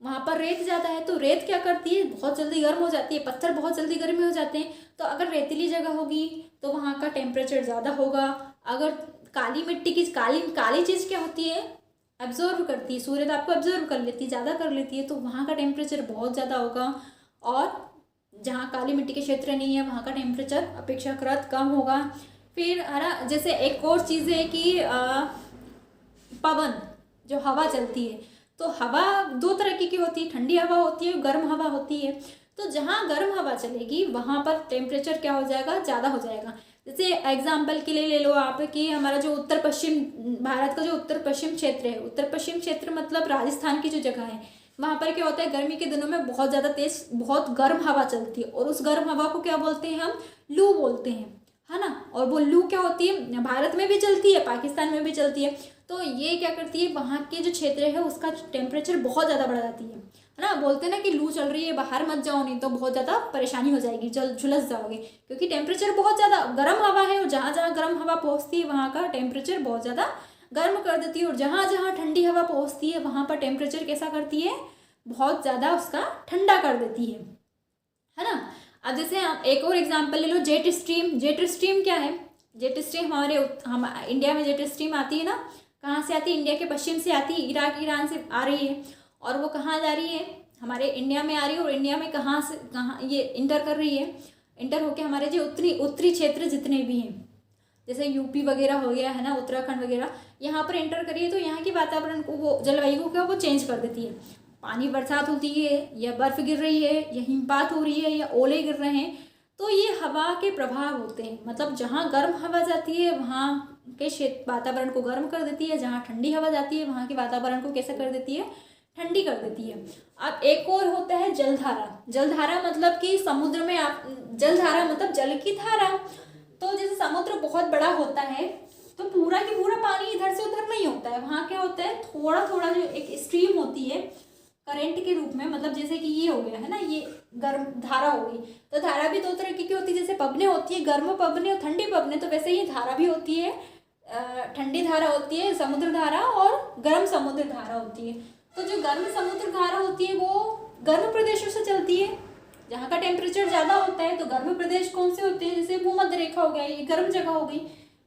वहाँ पर रेत ज़्यादा है, तो रेत क्या करती है, बहुत जल्दी गर्म हो जाती है, पत्थर बहुत जल्दी गर्म हो जाते हैं। तो अगर रेतीली जगह होगी तो वहाँ का टेम्परेचर ज़्यादा होगा। अगर काली मिट्टी की काली चीज़ क्या होती है, एब्जॉर्व करती है, सूर्य ताप को एब्जॉर्व कर लेती है, ज़्यादा कर लेती है, तो वहाँ का टेम्परेचर बहुत ज़्यादा होगा। और जहाँ काली मिट्टी के क्षेत्र नहीं है वहाँ का टेम्परेचर अपेक्षाकृत कम होगा। फिर है ना, जैसे एक और चीज़ है कि पवन, जो हवा चलती है, तो हवा 2 तरह की होती है, ठंडी हवा होती है, गर्म हवा होती है। तो जहाँ गर्म हवा चलेगी वहाँ पर टेम्परेचर क्या हो जाएगा, ज़्यादा हो जाएगा। जैसे एग्जाम्पल के लिए ले लो आप कि हमारा जो उत्तर पश्चिम भारत का जो उत्तर पश्चिम क्षेत्र है, उत्तर पश्चिम क्षेत्र मतलब राजस्थान की जो जगह है, वहाँ पर क्या होता है, गर्मी के दिनों में बहुत ज़्यादा तेज बहुत गर्म हवा चलती है, और उस गर्म हवा को क्या बोलते हैं, हम लू बोलते हैं, है ना। और वो लू क्या होती है, भारत में भी चलती है, पाकिस्तान में भी चलती है। तो ये क्या करती है, वहाँ के जो क्षेत्र है उसका टेम्परेचर बहुत ज़्यादा बढ़ जाती है ना। बोलते हैं ना कि लू चल रही है बाहर मत जाओ, नहीं तो बहुत ज़्यादा परेशानी हो जाएगी, झुलस जाओगे, क्योंकि टेम्परेचर बहुत ज़्यादा गर्म हवा है। और जहाँ जहाँ गर्म हवा पहुँचती है वहाँ का टेम्परेचर बहुत ज़्यादा गर्म कर देती है, और जहाँ जहाँ ठंडी हवा पहुँचती है वहाँ पर टेम्परेचर कैसा करती है, बहुत ज़्यादा उसका ठंडा कर देती है ना। अब जैसे एक और एग्जाम्पल ले लो, जेट स्ट्रीम। जेट स्ट्रीम क्या है, जेट स्ट्रीम हम इंडिया में जेट स्ट्रीम आती है ना, कहाँ से आती है, इंडिया के पश्चिम से आती है, इराक ईरान से आ रही है, और वो कहाँ जा रही है, हमारे इंडिया में आ रही है। और इंडिया में कहाँ से कहाँ ये इंटर कर रही है, इंटर होके हमारे जो उत्तरी क्षेत्र जितने भी हैं, जैसे यूपी वगैरह हो गया है ना, उत्तराखंड वगैरह, यहाँ पर एंटर करी है। तो यहाँ के वातावरण को, वो जलवायु को क्या वो चेंज कर देती है। पानी बरसात होती है, या बर्फ़ गिर रही है, या हिमपात हो रही है, या ओले गिर रहे हैं, तो ये हवा के प्रभाव होते हैं। मतलब जहाँ गर्म हवा जाती है वहाँ के क्षेत्र वातावरण को गर्म कर देती है, जहाँ ठंडी हवा जाती है वहाँ के वातावरण को कैसे कर देती है, ठंडी कर देती है। अब एक और होता है जलधारा। जलधारा मतलब कि समुद्र में आप, जलधारा मतलब जल की धारा। तो जैसे समुद्र बहुत बड़ा होता है तो पूरा की पूरा पानी इधर से उधर नहीं होता है, वहाँ क्या होता है, थोड़ा थोड़ा जो एक स्ट्रीम होती है करंट के रूप में, मतलब जैसे कि ये हो गया है ना, ये गर्म धारा होगी। तो धारा भी 2 तरह की होती है, जैसे पवने होती है, गर्म पवने और ठंडी पवने। तो वैसे ही धारा भी होती है, ठंडी धारा होती है समुद्र धारा, और गर्म समुद्र धारा होती है। तो जो गर्म समुद्र धारा होती है वो गर्म प्रदेशों से चलती है, जहाँ का टेम्परेचर ज़्यादा होता है। तो गर्म प्रदेश कौन से होते हैं, जैसे भूमध्य रेखा हो गया, ये गर्म जगह हो गई।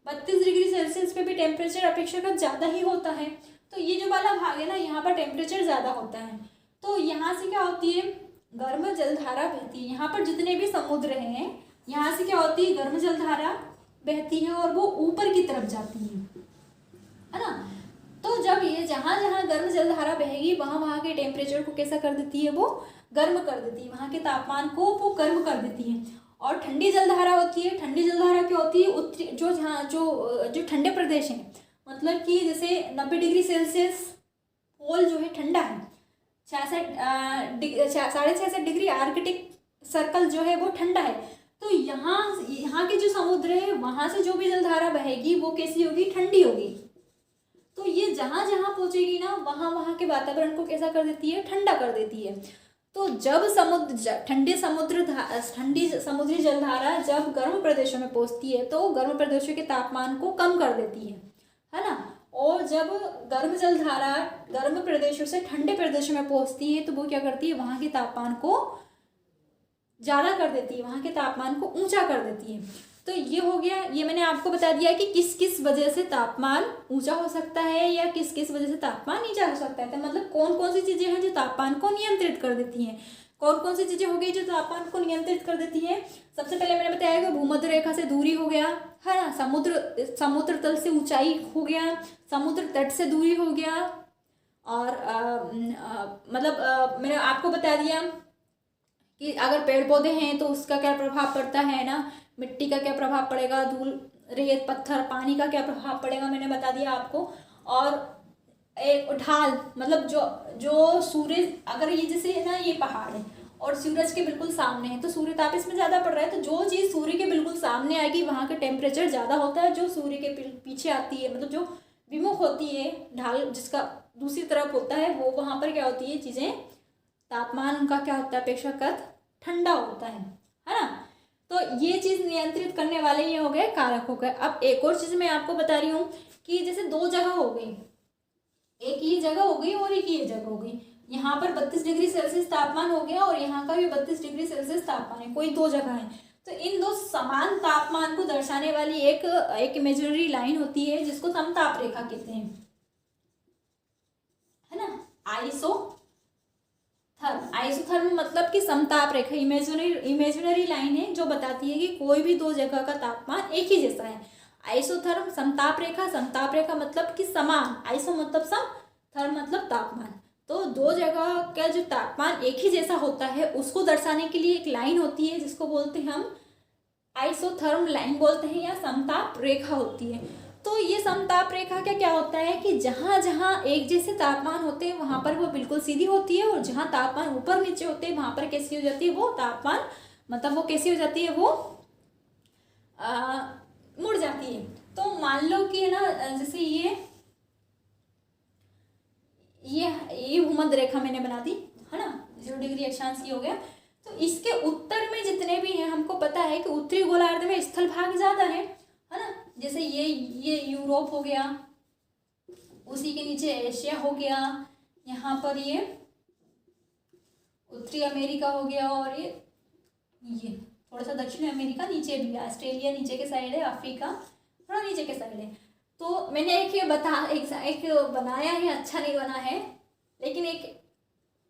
32 डिग्री सेल्सियस पे भी टेम्परेचर अपेक्षाकृत ज़्यादा ही होता है। तो ये जो वाला भाग है ना, यहाँ पर टेम्परेचर ज़्यादा होता है। तो यहाँ से क्या होती है, गर्म जलधारा बहती है। यहाँ पर जितने भी समुद्र हैं यहाँ से क्या होती है, गर्म जलधारा बहती है, और वो ऊपर की तरफ जाती है ना। तो जब ये जहाँ जहाँ गर्म जलधारा बहेगी वहाँ वहाँ के टेम्परेचर को कैसा कर देती है, वो गर्म कर देती है, वहाँ के तापमान को वो गर्म कर देती है। और ठंडी जलधारा होती है, ठंडी जलधारा क्या होती है, उत्तरी जो जहाँ जो ठंडे प्रदेश हैं, मतलब कि जैसे 90 डिग्री सेल्सियस पोल जो है ठंडा है, 66.5 डिग्री आर्कटिक सर्कल जो है वो ठंडा है। तो यहाँ के जो समुद्र है वहाँ से जो भी जलधारा बहेगी वो कैसी होगी, ठंडी होगी। तो ये जहाँ जहाँ पहुँचेगी ना वहाँ वहाँ के वातावरण को कैसा कर देती है, ठंडा कर देती है। तो जब ठंडी समुद्री जलधारा जब गर्म प्रदेशों में पहुँचती है तो गर्म प्रदेशों के तापमान को कम कर देती है ना। और जब गर्म जलधारा गर्म प्रदेशों से ठंडे प्रदेशों में पहुँचती है तो वो क्या करती है, वहाँ के तापमान को ज़्यादा कर देती है, वहाँ के तापमान को ऊंचा कर देती है। तो ये हो गया, ये मैंने आपको बता दिया कि किस किस वजह से तापमान ऊंचा हो सकता है या किस किस वजह से तापमान नीचा हो सकता है। तो मतलब कौन कौन सी चीज़ें हैं जो तापमान को नियंत्रित कर देती हैं, कौन कौन सी चीज़ें हो गई जो तापमान को नियंत्रित कर देती हैं। सबसे पहले मैंने बताया कि भूमध्य रेखा से दूरी हो गया है ना, समुद्र तल से ऊंचाई हो गया, समुद्र तट से दूरी हो गया, और मैंने आपको बता दिया कि अगर पेड़ पौधे हैं तो उसका क्या प्रभाव पड़ता है ना, मिट्टी का क्या प्रभाव पड़ेगा, धूल रेत पत्थर पानी का क्या प्रभाव पड़ेगा, मैंने बता दिया आपको। और एक ढाल, मतलब जो सूर्य, अगर ये जैसे ना ये पहाड़ है और सूरज के बिल्कुल सामने है तो सूर्य ताप इसमें ज़्यादा पड़ रहा है, तो जो चीज़ सूर्य के बिल्कुल सामने आएगी वहाँ का टेम्परेचर ज़्यादा होता है। जो सूर्य के पीछे आती है, मतलब जो विमुख होती है ढाल जिसका दूसरी तरफ होता है, वो वहाँ पर क्या होती है चीज़ें, तापमान उनका क्या होता है, अपेक्षाकृत ठंडा होता है ना। तो ये चीज़ नियंत्रित करने वाले ये हो गए कारक हो गए। अब एक और चीज़ मैं आपको बता रही हूँ कि जैसे दो जगह हो गई, एक ये जगह हो गई और एक ये जगह हो गई, यहाँ पर 32 डिग्री सेल्सियस तापमान हो गया और यहाँ का भी 32 डिग्री सेल्सियस तापमान है, कोई दो जगह है। तो इन दो समान तापमान को दर्शाने वाली एक इमेजिनरी लाइन होती है जिसको समताप रेखा कहते हैं, है ना। आइसोथर्म मतलब कि समताप रेखा इमेजिनरी लाइन है जो बताती है कि कोई भी दो जगह का तापमान एक ही जैसा है। आइसोथर्म समताप रेखा मतलब कि समान, आइसो मतलब सम, थर्म मतलब तापमान। तो दो जगह का जो तापमान एक ही जैसा होता है उसको दर्शाने के लिए एक लाइन होती है जिसको बोलते हैं हम आइसोथर्म लाइन बोलते हैं या समताप रेखा होती है। तो ये समताप रेखा का क्या होता है कि जहाँ जहाँ एक जैसे तापमान होते हैं वहाँ पर वो बिल्कुल सीधी होती है, और जहाँ तापमान ऊपर नीचे होते हैं वहाँ पर कैसी हो जाती है, वो तापमान मतलब वो कैसी हो जाती है, वो मुड़ जाती है। तो मान लो कि है ना, जैसे ये भूमध्य रेखा मैंने बना दी है ना, 0 डिग्री अक्षांश हो गया। तो इसके उत्तर में जितने भी हैं हमको पता है कि उत्तरी गोलार्ध में स्थल भाग ज़्यादा है ना। जैसे ये यूरोप हो गया, उसी के नीचे एशिया हो गया, यहाँ पर ये उत्तरी अमेरिका हो गया, और ये थोड़ा सा दक्षिण अमेरिका नीचे भी है, ऑस्ट्रेलिया नीचे के साइड है, अफ्रीका थोड़ा नीचे के साइड है। तो मैंने एक बनाया है, अच्छा नहीं बना है, लेकिन एक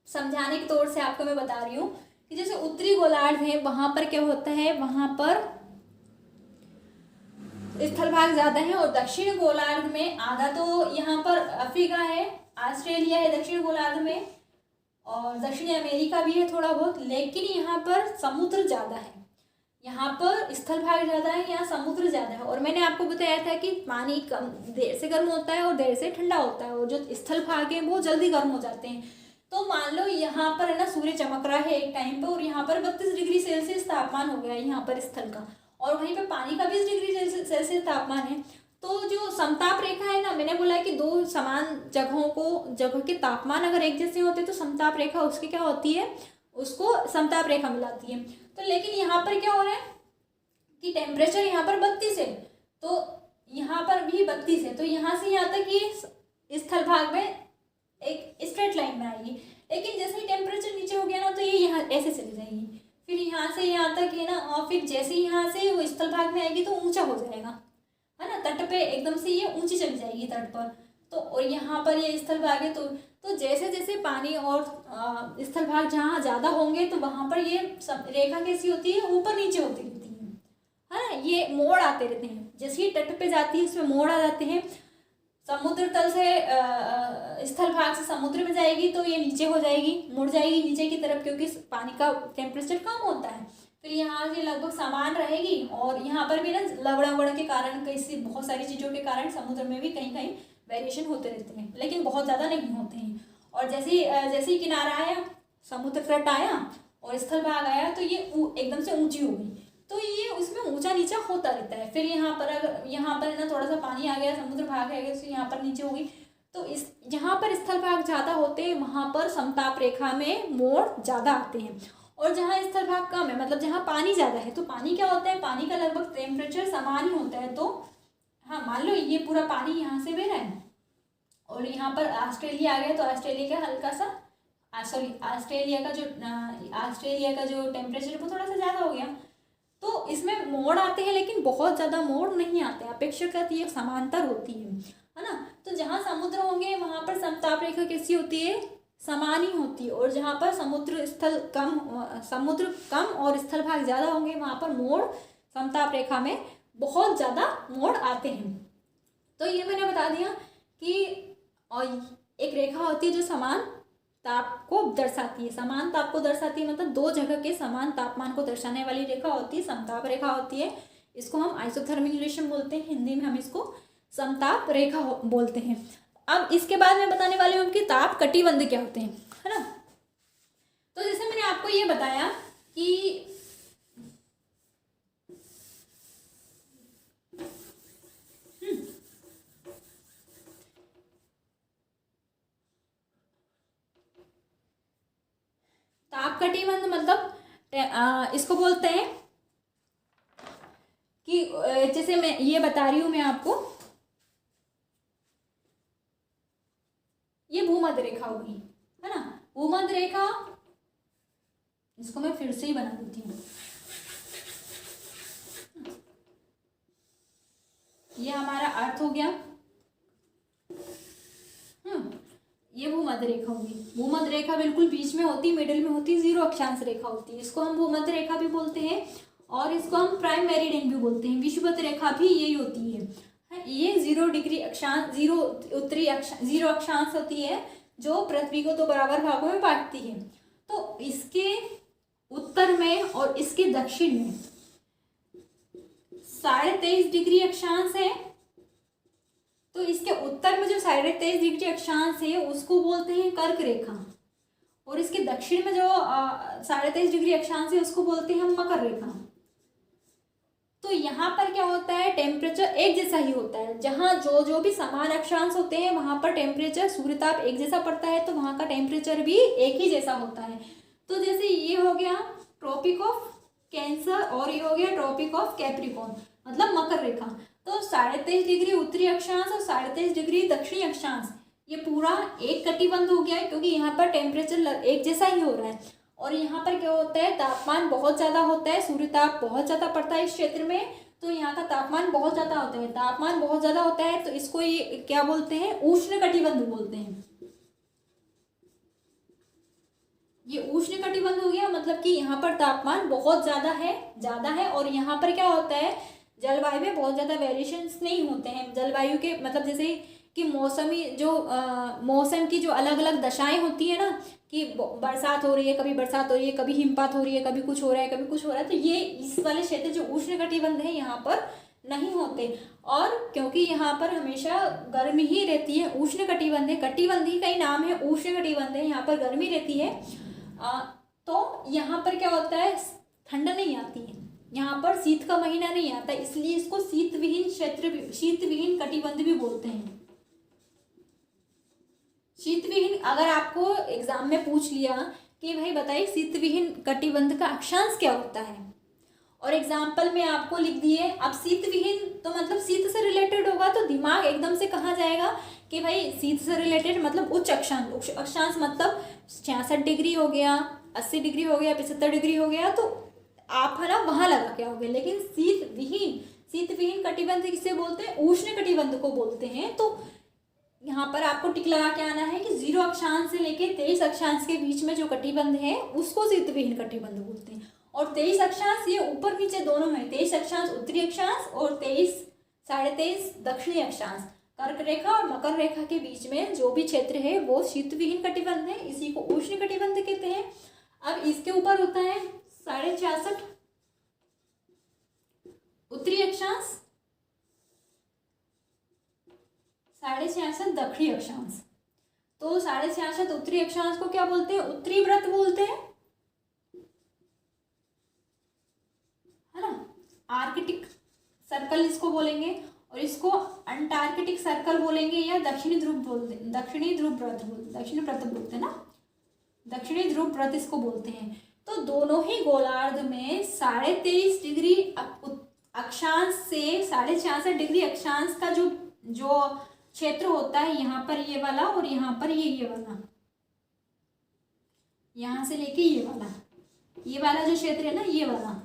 समझाने के तौर से आपको मैं बता रही हूँ कि जैसे उत्तरी गोलार्ध है वहाँ पर क्या होता है, वहाँ पर स्थल भाग ज़्यादा है, और दक्षिण गोलार्ध में आधा तो यहाँ पर अफ्रीका है, ऑस्ट्रेलिया है दक्षिण गोलार्ध में, और दक्षिणी अमेरिका भी है थोड़ा बहुत, लेकिन यहाँ पर समुद्र ज़्यादा है, यहाँ पर स्थल भाग ज़्यादा है, यहाँ समुद्र ज़्यादा है। और मैंने आपको बताया था कि पानी कम देर से गर्म होता है और देर से ठंडा होता है, और जो स्थल भाग है वो जल्दी गर्म हो जाते हैं। तो मान लो यहाँ पर है ना सूर्य चमक रहा है एक टाइम पे और यहाँ पर 32 डिग्री सेल्सियस तापमान हो गया है यहाँ पर स्थल का, और वहीं पे पानी का 20 डिग्री सेल्सियस तापमान है। तो जो समताप रेखा है ना, मैंने बोला कि दो समान जगह के तापमान अगर एक जैसे होते तो समताप रेखा उसकी क्या होती है, उसको समताप रेखा मिलाती है। तो लेकिन यहाँ पर क्या हो रहा है कि टेम्परेचर यहाँ पर 32 है, तो यहाँ पर भी 32 है, तो यहाँ से यहाँ तक ये स्थल भाग में एक स्ट्रेट लाइन बनाएगी। लेकिन जैसे ही टेम्परेचर नीचे हो गया ना, तो ये यहाँ ऐसे चली जाएगी, फिर यहाँ से यहाँ तक है ना, और फिर जैसे ही यहाँ से वो स्थल भाग में आएगी तो ऊंचा हो जाएगा, है ना, तट पे एकदम से ये ऊंची चली जाएगी तट पर। तो और यहाँ पर ये स्थल भाग है, तो जैसे जैसे पानी और स्थल भाग जहाँ ज़्यादा होंगे तो वहाँ पर ये रेखा कैसी होती है, ऊपर नीचे होती रहती है ना, ये मोड़ आते रहते हैं, जैसे ही तट पे जाती है इसमें मोड़ आ जाते हैं। समुद्र तल से स्थल भाग से समुद्र में जाएगी तो ये नीचे हो जाएगी, मुड़ जाएगी नीचे की तरफ, क्योंकि पानी का टेम्परेचर कम होता है। फिर यहाँ से लगभग समान रहेगी, और यहाँ पर भी ना लवड़ावड़ के कारण, कैसी बहुत सारी चीज़ों के कारण समुद्र में भी कहीं कहीं वेरिएशन होते रहते हैं, लेकिन बहुत ज़्यादा नहीं होते हैं। और जैसे ही किनारा आया, समुद्र तट आया और स्थल भाग आया, तो ये एकदम से ऊंची हो गई, तो ये उसमें ऊंचा नीचा होता रहता है। फिर यहाँ पर अगर यहाँ पर ना थोड़ा सा पानी आ गया, समुद्र भाग आ गया, तो यहाँ पर नीचे हो गई, तो इस जहाँ पर स्थल भाग ज़्यादा होते हैं वहाँ पर समताप रेखा में मोड़ ज़्यादा आते हैं, और जहाँ स्थल भाग कम है, मतलब जहाँ पानी ज़्यादा है, तो पानी क्या होता है, पानी का लगभग टेम्परेचर समान ही होता है। तो हाँ, मान लो ये पूरा पानी यहाँ से बह रहा है और यहाँ पर ऑस्ट्रेलिया आ गया, तो ऑस्ट्रेलिया का हल्का सा ऑस्ट्रेलिया का जो टेम्परेचर वो थोड़ा सा ज़्यादा हो गया, तो इसमें मोड़ आते हैं, लेकिन बहुत ज़्यादा मोड़ नहीं आते, अपेक्षाकृत ये समांतर होती है ना। तो जहाँ समुद्र होंगे वहाँ पर समताप रेखा कैसी होती है, समान ही होती है, और जहाँ पर समुद्र कम और स्थल भाग ज़्यादा होंगे वहाँ पर मोड़ समताप रेखा में बहुत ज़्यादा मोड़ आते हैं। तो ये मैंने बता दिया कि और एक रेखा होती है जो समान ताप को दर्शाती है, समान ताप को दर्शाती है, मतलब दो जगह के समान तापमान को दर्शाने वाली रेखा होती है, समताप रेखा होती है। इसको हम आइसोथर्मिक रिलेशन बोलते हैं, हिंदी में हम इसको समताप रेखा बोलते हैं। अब इसके बाद मैं बताने वाली हूँ कि ताप कटिबंध क्या होते हैं, है ना। तो जैसे मैंने आपको ये बताया कि ताप कटिबंध मतलब इसको बोलते हैं कि जैसे मैं ये बता रही हूँ मैं आपको, ये भूमध्य रेखा होगी, है ना। भूमध्य रेखा, इसको मैं फिर से ही बना देती हूँ, ये हमारा अर्थ हो गया। ये भूमध्य रेखा होगी, भूमध्य रेखा बिल्कुल बीच में होती, मिडिल में होती, जीरो अक्षांश रेखा होती है, इसको हम भूमध्य रेखा भी बोलते हैं, और इसको हम प्राइम मेरिडियन भी बोलते हैं। विषुवत रेखा भी यही होती है, ये 0 डिग्री अक्षांश, जीरो अक्षांश होती है, जो पृथ्वी को दो बराबर भागों में बांटती है। तो इसके उत्तर में और इसके दक्षिण में 23.5 डिग्री अक्षांश है, तो इसके उत्तर में जो 23.5 डिग्री अक्षांश है उसको बोलते हैं कर्क रेखा, और इसके दक्षिण में जो 23.5 डिग्री अक्षांश है उसको बोलते हैं हम मकर रेखा। तो यहाँ पर क्या होता है, टेम्परेचर एक जैसा ही होता है, जहाँ जो भी समान अक्षांश होते हैं वहाँ पर टेम्परेचर, सूर्यताप एक जैसा पड़ता है, तो वहाँ का टेम्परेचर भी एक ही जैसा होता है। तो जैसे ये हो गया ट्रॉपिक ऑफ कैंसर और ये हो गया ट्रॉपिक ऑफ कैप्रिकॉर्न, मतलब मकर रेखा। तो 23.5 डिग्री उत्तरी अक्षांश और 23.5 डिग्री दक्षिणी अक्षांश, ये पूरा एक कटिबंध हो गया है, क्योंकि यहाँ पर टेम्परेचर एक जैसा ही हो रहा है। और यहाँ पर क्या होता है, तापमान बहुत ज़्यादा होता है, सूर्यताप बहुत ज़्यादा पड़ता है इस क्षेत्र में, तो यहाँ का तापमान बहुत ज़्यादा होता है। तापमान बहुत ज़्यादा होता है तो इसको ये क्या बोलते हैं, उष्ण कटिबंध बोलते हैं। ये उष्ण कटिबंध हो गया, मतलब कि यहाँ पर तापमान बहुत ज़्यादा है, और यहाँ पर क्या होता है, जलवायु में बहुत ज़्यादा वेरिएशंस नहीं होते हैं। जलवायु के मतलब जैसे कि मौसम की जो अलग अलग दशाएं होती है ना, कि बरसात हो रही है, कभी बरसात हो रही है, कभी हिमपात हो रही है, कभी कुछ हो रहा है, कभी कुछ हो रहा है, तो ये इस वाले क्षेत्र जो उष्ण कटिबंध है यहाँ पर नहीं होते। और क्योंकि यहाँ पर हमेशा गर्मी ही रहती है, उष्ण कटिबंध है, कटिबंधी का ही नाम है, उष्ण कटिबंध है, यहाँ पर गर्मी रहती है, तो यहाँ पर क्या होता है, ठंड नहीं आती है, यहाँ पर शीत का महीना नहीं आता, इसलिए इसको शीतविहीन कटिबंध भी बोलते हैं। शीतविहीन, अगर आपको एग्जाम में पूछ लिया कि भाई बताइए शीतविहीन कटिबंध का अक्षांश क्या होता है, और एग्जाम्पल में आपको लिख दिए, अब शीतविहीन तो मतलब शीत से रिलेटेड होगा, तो दिमाग एकदम से कहाँ जाएगा कि भाई शीत से रिलेटेड मतलब उच्च अक्षांश मतलब 66 डिग्री हो गया, 80 डिग्री हो गया, 75 डिग्री हो गया, तो आप है ना वहाँ लगा के आओगे। लेकिन शीतविहीन कटिबंध किसे बोलते हैं, उष्ण कटिबंध को बोलते हैं। तो यहाँ पर आपको टिक लगा के आना है कि 0 अक्षांश से लेके 23 अक्षांश के बीच में जो कटिबंध है उसको शीतविहीन कटिबंध बोलते हैं। और 23 अक्षांश ये ऊपर नीचे दोनों है, 23 अक्षांश उत्तरी अक्षांश और 23 23.5 दक्षिणी अक्षांश। कर्क रेखा और मकर रेखा के बीच में जो भी क्षेत्र है वो शीत विहीन कटिबंध है, इसी को उष्ण कटिबंध कहते हैं। अब इसके ऊपर होता है 66.5 उत्तरी अक्षांश, 66.5 दक्षिणी अक्षांश। तो 66.5 उत्तरी अक्षांश को क्या बोलते हैं? उत्तरी व्रत बोलते हैं, है ना। आर्कटिक सर्कल इसको बोलेंगे, और इसको अंटार्कटिक सर्कल बोलेंगे, या दक्षिणी ध्रुव बोलते हैं, दक्षिणी व्रत बोलते हैं ना, दक्षिणी ध्रुव व्रत इसको बोलते हैं। तो दोनों ही गोलार्ध में 23.5 डिग्री अक्षांश से 66.5 डिग्री अक्षांश का जो क्षेत्र होता है, यहाँ पर ये वाला और यहाँ पर ये वाला, यहाँ से लेके ये वाला जो क्षेत्र है ना, ये वाला,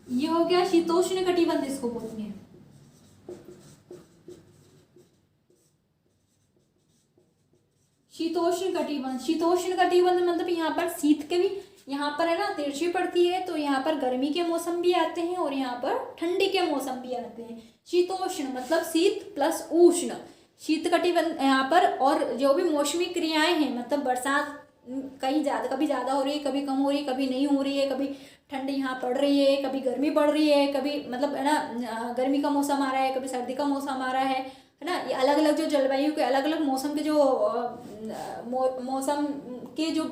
ये हो गया शीतोष्ण कटिबंध इसको बोलेंगे। शीतोष्ण कटिबंध मतलब यहाँ पर शीत के भी, यहाँ पर है ना तिरछी पड़ती है, तो यहाँ पर गर्मी के मौसम भी आते हैं और यहाँ पर ठंडी के मौसम भी आते हैं। शीतोष्ण मतलब शीत प्लस उष्ण, शीत कटिबंध यहाँ पर। और जो भी मौसमी क्रियाएं हैं, मतलब बरसात कभी ज़्यादा हो रही है, कभी कम हो रही है, कभी नहीं हो रही है, कभी ठंड यहाँ पड़ रही है, कभी गर्मी पड़ रही है, कभी मतलब है ना गर्मी का मौसम आ रहा है, कभी सर्दी का मौसम आ रहा है ना। ये अलग अलग जो जलवायु के अलग अलग मौसम के जो मौसम के जो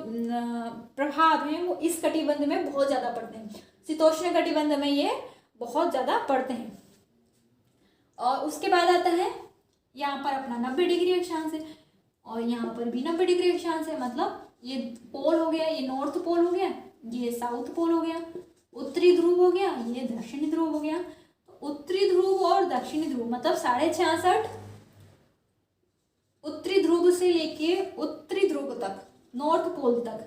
प्रभाव हैं वो इस कटिबंध में बहुत ज़्यादा पड़ते हैं। शीतोष्ण कटिबंध में ये बहुत ज़्यादा पड़ते हैं। और उसके बाद आता है यहाँ पर अपना 90 डिग्री अक्षांश है, और यहाँ पर भी 90 डिग्री अक्षांश है। मतलब ये पोल हो गया, ये नॉर्थ पोल हो गया, ये साउथ पोल हो गया, उत्तरी ध्रुव हो गया, ये दक्षिणी ध्रुव हो गया। तो उत्तरी ध्रुव और दक्षिणी ध्रुव मतलब 66.5 उत्तरी ध्रुव से लेके उत्तरी ध्रुव तक, नॉर्थ पोल तक,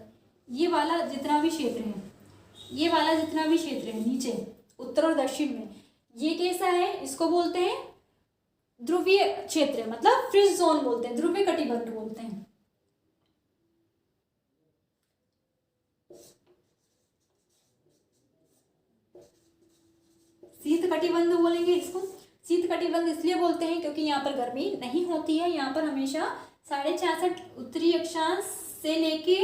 ये वाला जितना भी क्षेत्र है, ये वाला जितना भी क्षेत्र है नीचे उत्तर और दक्षिण में, ये कैसा है? इसको बोलते हैं ध्रुवीय क्षेत्र, मतलब फ्रीज जोन बोलते हैं, ध्रुवीय कटिबंध बोलते हैं। शीत कटिबंध बोलेंगे इसको। शीत कटिबंध इसलिए बोलते हैं क्योंकि यहाँ पर गर्मी नहीं होती है, यहाँ पर हमेशा 66.5 उत्तरी अक्षांश से लेके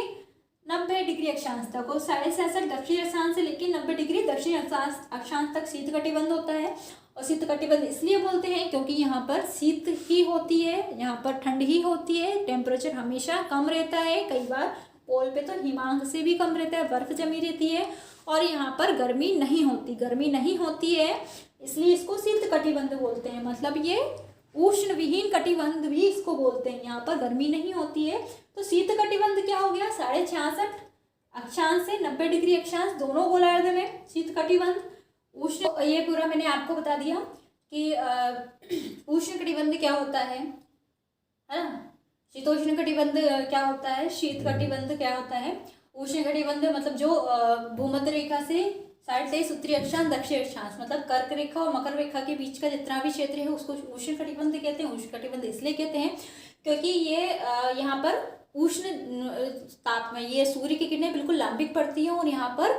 90 डिग्री अक्षांश तक, और 66.5 दक्षिणी अक्षांश से लेके 90 डिग्री दक्षिणी अक्षांश तक शीत कटिबंध होता है। और शीत कटिबंध इसलिए बोलते हैं क्योंकि यहाँ पर शीत ही होती है, यहाँ पर ठंड ही होती है, टेम्परेचर हमेशा कम रहता है, कई बार पोल पे तो हिमांक से भी कम रहता है, बर्फ जमी रहती है, और यहाँ पर गर्मी नहीं होती है, इसलिए इसको शीत कटिबंध बोलते हैं। मतलब ये उष्ण विहीन कटिबंध भी इसको बोलते हैं, यहाँ पर गर्मी नहीं होती है। तो शीत कटिबंध क्या हो गया? 66.5 अक्षांश से 90 डिग्री अक्षांश दोनों गोलार्ध में शीत कटिबंध। उष्ण, ये पूरा मैंने आपको बता दिया कि उष्ण कटिबंध क्या होता है ना। शीतोष्ण कटिबंध क्या होता है, शीत कटिबंध क्या होता है, उष्ण कटिबंध मतलब जो भूमध्य रेखा से 23.5 उत्तरी अक्षांश दक्षिणी अक्षांश, मतलब कर्क रेखा और मकर रेखा के बीच का जितना भी क्षेत्र है उसको उष्ण कटिबंध कहते हैं। उष्ण कटिबंध इसलिए कहते हैं क्योंकि ये यहाँ पर उष्ण ताप में ये सूर्य की किरणें बिल्कुल लांबिक पड़ती हैं, और यहाँ पर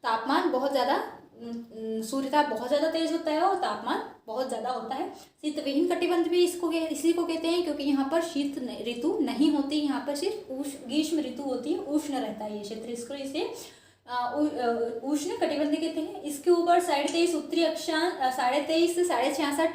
तापमान बहुत ज़्यादा, सूर्यताप बहुत ज़्यादा तेज होता है और तापमान बहुत ज़्यादा होता है। शीत विहीन कटिबंध भी इसी को कहते हैं क्योंकि यहाँ पर शीत ऋतु नहीं होती, यहाँ पर सिर्फ ग्रीष्म ऋतु होती है, उष्ण रहता है ये क्षेत्र, इसको इसे उष्ण कटिबंध कहते हैं। इसके ऊपर 23.5 उत्तरी अक्षांश, 23.5 से 66.5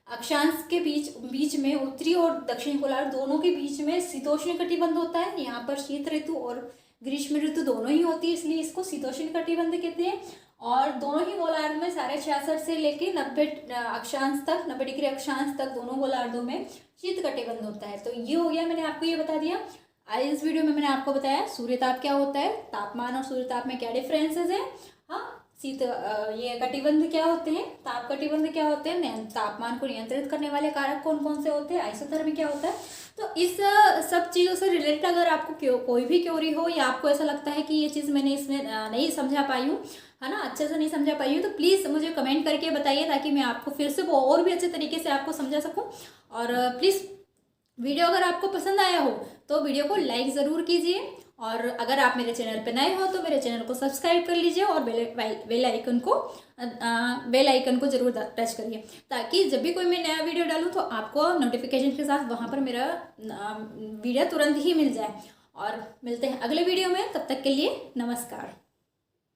अक्षांश के बीच में उत्तरी और दक्षिणी गोलार्ध दोनों के बीच में शीतोष्ण कटिबंध होता है। यहाँ पर शीत ऋतु और ग्रीष्म ऋतु दोनों ही होती है, इसलिए इसको शीतोष्ण कटिबंध कहते हैं। और दोनों ही गोलार्ध में 66.5 से लेके 90 अक्षांश तक, 90 डिग्री अक्षांश तक दोनों गोलार्धों में शीत कटिबंध होता है। तो ये हो गया, मैंने आपको ये बता दिया। आज इस वीडियो में मैंने आपको बताया सूर्यताप क्या होता है, तापमान और सूर्यताप में क्या डिफरेंसेस है, हाँ, शीत ये कटिबंध क्या होते हैं, ताप कटिबंध क्या होते हैं, तापमान को नियंत्रित करने वाले कारक कौन कौन से होते हैं, आइसोथर्मी क्या होता है। तो इस सब चीज़ों से रिलेटेड अगर आपको कोई भी क्वेरी हो या आपको ऐसा लगता है कि ये चीज़ मैंने इसमें नहीं समझा पाई हूँ, है ना, अच्छे से नहीं समझा पाई हूँ, तो प्लीज़ मुझे कमेंट करके बताइए ताकि मैं आपको फिर से वो और भी अच्छे तरीके से आपको समझा सकूँ। और प्लीज़ वीडियो अगर आपको पसंद आया हो तो वीडियो को लाइक ज़रूर कीजिए और अगर आप मेरे चैनल पर नए हो तो मेरे चैनल को सब्सक्राइब कर लीजिए और बेल आइकन को जरूर टच करिए, ताकि जब भी कोई मैं नया वीडियो डालूँ तो आपको नोटिफिकेशन के साथ वहाँ पर मेरा वीडियो तुरंत ही मिल जाए। और मिलते हैं अगले वीडियो में, तब तक के लिए नमस्कार।